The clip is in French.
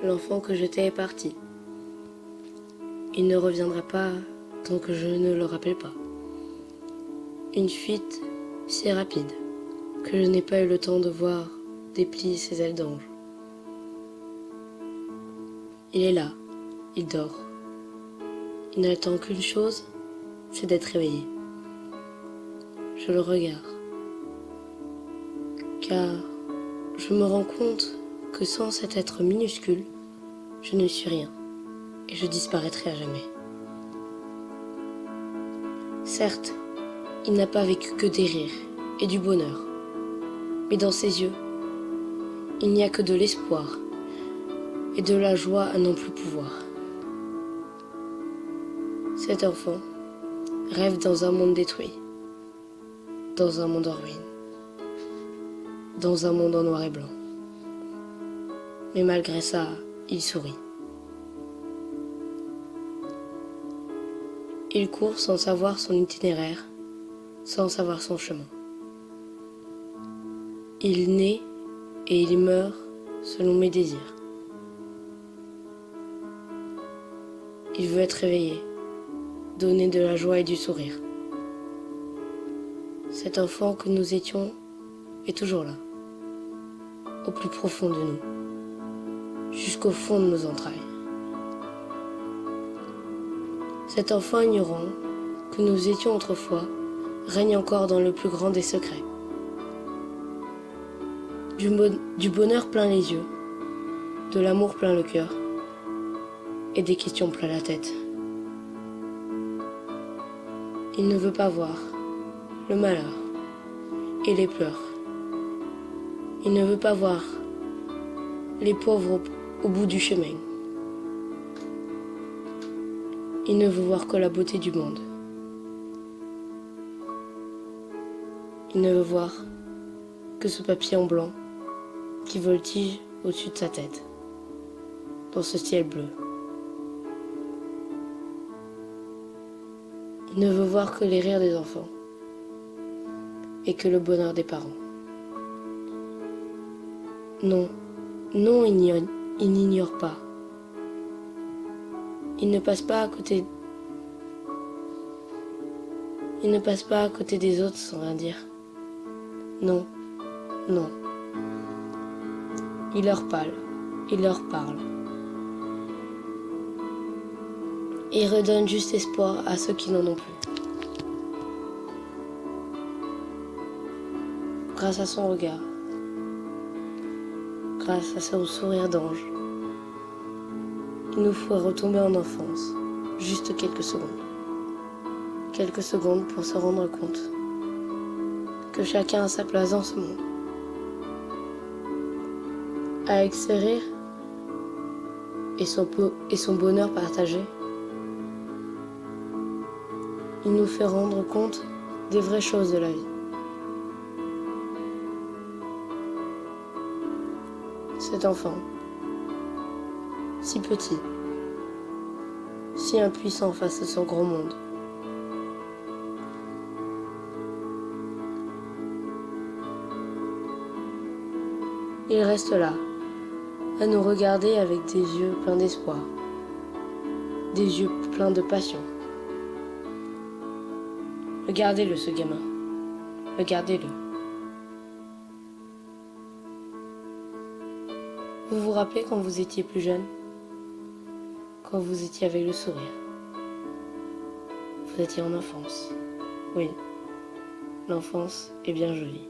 l'enfant que j'étais est parti. Il ne reviendra pas tant que je ne le rappelle pas. Une fuite si rapide que je n'ai pas eu le temps de voir déplier ses ailes d'ange. Il est là, il dort. Il n'attend qu'une chose, c'est d'être réveillé. Je le regarde, car je me rends compte que sans cet être minuscule, je ne suis rien et je disparaîtrai à jamais. Certes, il n'a pas vécu que des rires et du bonheur, mais dans ses yeux, il n'y a que de l'espoir et de la joie à n'en plus pouvoir. Cet enfant rêve dans un monde détruit, dans un monde en ruine, dans un monde en noir et blanc. Mais malgré ça, il sourit. Il court sans savoir son itinéraire, sans savoir son chemin. Il naît et il meurt selon mes désirs. Il veut être réveillé, donner de la joie et du sourire. Cet enfant que nous étions est toujours là, au plus profond de nous, jusqu'au fond de nos entrailles. Cet enfant ignorant que nous étions autrefois règne encore dans le plus grand des secrets. Du bonheur plein les yeux, de l'amour plein le cœur et des questions plein la tête. Il ne veut pas voir le malheur et les pleurs. Il ne veut pas voir les pauvres au bout du chemin. Il ne veut voir que la beauté du monde. Il ne veut voir que ce papillon blanc qui voltige au-dessus de sa tête, dans ce ciel bleu. Il ne veut voir que les rires des enfants et que le bonheur des parents. Non, non, il n'ignore pas. Il ne passe pas à côté. Il ne passe pas à côté des autres sans rien dire. Non, non. Il leur parle, il leur parle. Et il redonne juste espoir à ceux qui n'en ont plus. Grâce à son regard, grâce à son sourire d'ange, il nous faut retomber en enfance, juste quelques secondes. Quelques secondes pour se rendre compte que chacun a sa place dans ce monde. Avec ses rires et son bonheur partagé, il nous fait rendre compte des vraies choses de la vie. Cet enfant, si petit, si impuissant face à son grand monde, il reste là, à nous regarder avec des yeux pleins d'espoir, des yeux pleins de passion. Regardez-le, ce gamin. Regardez-le. Vous vous rappelez quand vous étiez plus jeune? Quand vous étiez avec le sourire? Vous étiez en enfance. Oui, l'enfance est bien jolie.